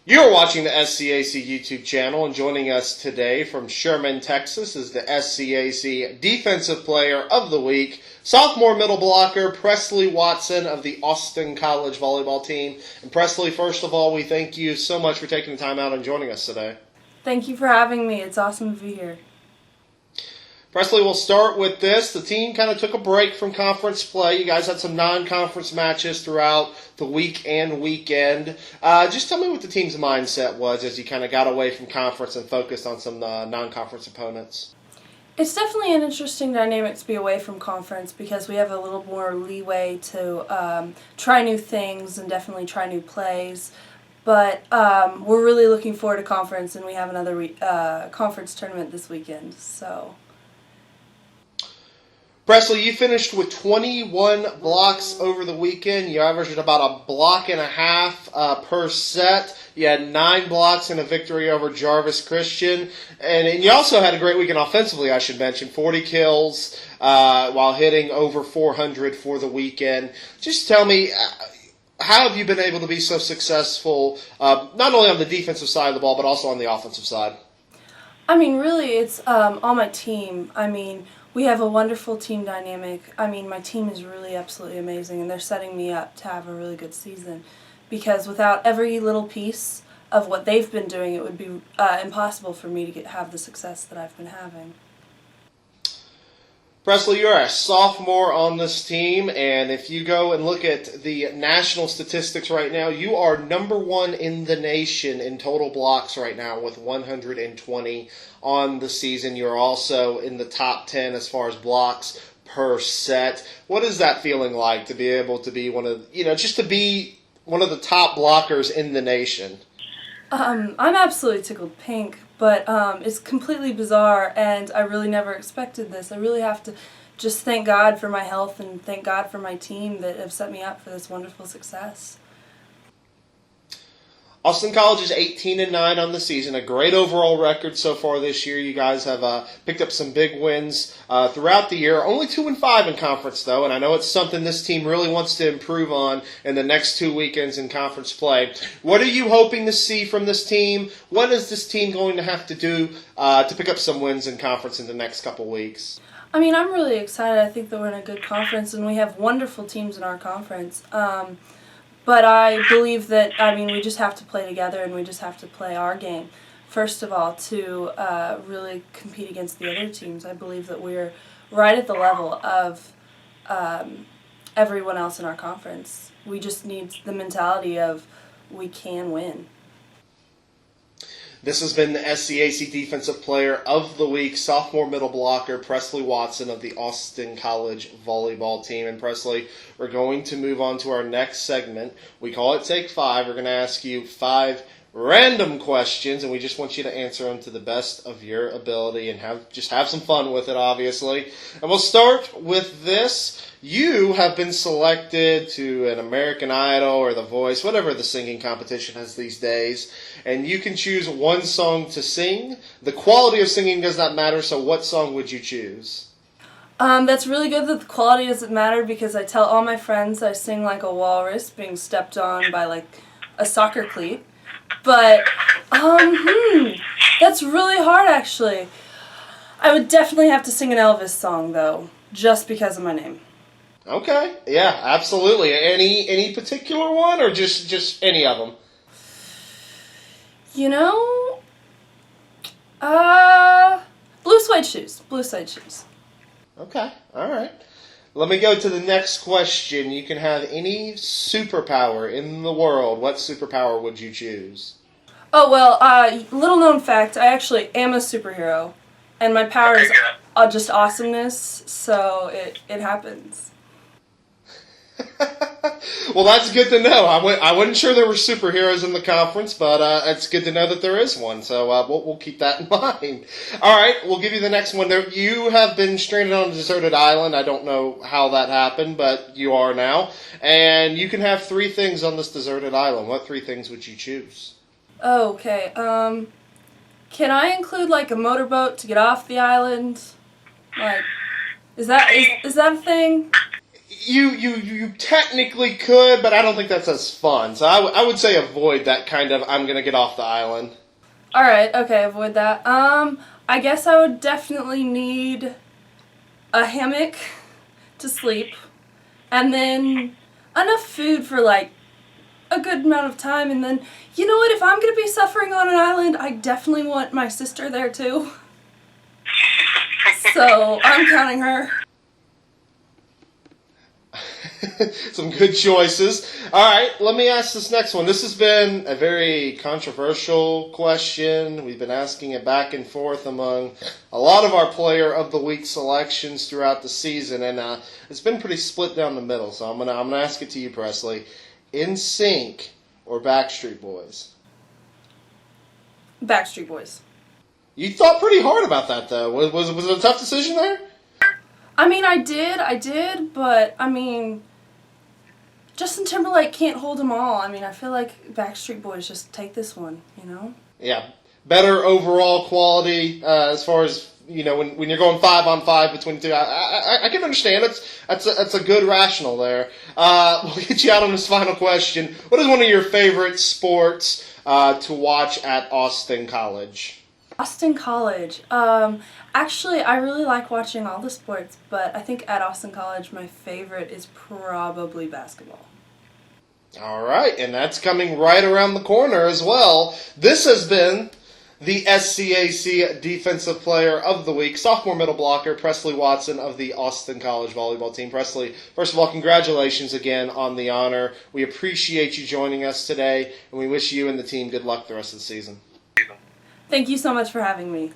You're watching the SCAC YouTube channel, and joining us today from Sherman, Texas is the SCAC Defensive Player of the Week, sophomore middle blocker Presleigh Watson of the Austin College Volleyball team. And Presleigh, first of all, we thank you so much for taking the time out and joining us today. Thank you for having me. It's awesome to be here. Presleigh, we'll start with this. The team kind of took a break from conference play. You guys had some non-conference matches throughout the week and weekend. Just tell me what the team's mindset was as you kind of got away from conference and focused on some non-conference opponents. It's definitely an interesting dynamic to be away from conference because we have a little more leeway to try new things and definitely try new plays. But we're really looking forward to conference, and we have another conference tournament this weekend. So. Presleigh, you finished with 21 blocks over the weekend. You averaged about a block and a half per set. You had 9 blocks in a victory over Jarvis Christian. And you also had a great weekend offensively, I should mention. 40 kills while hitting over 400 for the weekend. Just tell me, how have you been able to be so successful, not only on the defensive side of the ball, but also on the offensive side? I mean, really, it's on my team. I mean, we have a wonderful team dynamic. I mean, my team is really absolutely amazing, and they're setting me up to have a really good season. Because without every little piece of what they've been doing, it would be impossible for me to have the success that I've been having. Presleigh, you're a sophomore on this team, and if you go and look at the national statistics right now, you are number 1 in the nation in total blocks right now with 120 on the season. You're also in the top 10 as far as blocks per set. What is that feeling like to be able to be just to be one of the top blockers in the nation? I'm absolutely tickled pink, but it's completely bizarre, and I really never expected this. I really have to just thank God for my health and thank God for my team that have set me up for this wonderful success. Austin College is 18-9 on the season, a great overall record so far this year. You guys have picked up some big wins throughout the year. Only 2-5 in conference, though, and I know it's something this team really wants to improve on in the next 2 weekends in conference play. What are you hoping to see from this team? What is this team going to have to do to pick up some wins in conference in the next couple weeks? I mean, I'm really excited. I think that we're in a good conference, and we have wonderful teams in our conference. But I believe that, we just have to play together, and we just have to play our game, first of all, to really compete against the other teams. I believe that we're right at the level of everyone else in our conference. We just need the mentality of we can win. This has been the SCAC Defensive Player of the Week, sophomore middle blocker Presleigh Watson of the Austin College Volleyball team. And Presleigh, we're going to move on to our next segment. We call it Take 5. We're going to ask you 5 random questions, and we just want you to answer them to the best of your ability and have some fun with it, obviously. And we'll start with this. You have been selected to an American Idol or The Voice, whatever the singing competition has these days, and you can choose one song to sing. The quality of singing does not matter, so what song would you choose? That's really good that the quality doesn't matter because I tell all my friends I sing like a walrus being stepped on by like a soccer cleat. But, that's really hard, actually. I would definitely have to sing an Elvis song, though, just because of my name. Okay, yeah, absolutely. Any particular one, or just any of them? Blue suede shoes. Blue suede shoes. Okay, all right. Let me go to the next question. You can have any superpower in the world. What superpower would you choose? Oh, well, little known fact, I actually am a superhero, and my power is just awesomeness, so it happens. Well, that's good to know. I wasn't sure there were superheroes in the conference, but it's good to know that there is one. So we'll keep that in mind. All right, we'll give you the next one. You have been stranded on a deserted island. I don't know how that happened, but you are now. And you can have 3 things on this deserted island. What 3 things would you choose? Oh, okay. Can I include like a motorboat to get off the island? Like, is that a thing? You technically could, but I don't think that's as fun. So I would say avoid that kind of I'm going to get off the island. All right, okay, avoid that. I guess I would definitely need a hammock to sleep, and then enough food for like a good amount of time, and then, you know what, if I'm going to be suffering on an island, I definitely want my sister there too. So I'm counting her. Some good choices. All right, let me ask this next one. This has been a very controversial question. We've been asking it back and forth among a lot of our player of the week selections throughout the season, and it's been pretty split down the middle. So I'm gonna ask it to you, Presleigh. NSYNC or Backstreet Boys? Backstreet Boys. You thought pretty hard about that, though. Was it a tough decision there? I mean, I did, but I mean, Justin Timberlake can't hold them all. I mean, I feel like Backstreet Boys just take this one, you know? Yeah, better overall quality as far as, you know, when you're going 5-on-5 between the two. I can understand it. That's a good rationale there. We'll get you out on this final question. What is one of your favorite sports to watch at Austin College? Austin College. Actually, I really like watching all the sports, but I think at Austin College, my favorite is probably basketball. All right, and that's coming right around the corner as well. This has been the SCAC Defensive Player of the Week, sophomore middle blocker, Presleigh Watson of the Austin College volleyball team. Presleigh, first of all, congratulations again on the honor. We appreciate you joining us today, and we wish you and the team good luck the rest of the season. Thank you so much for having me.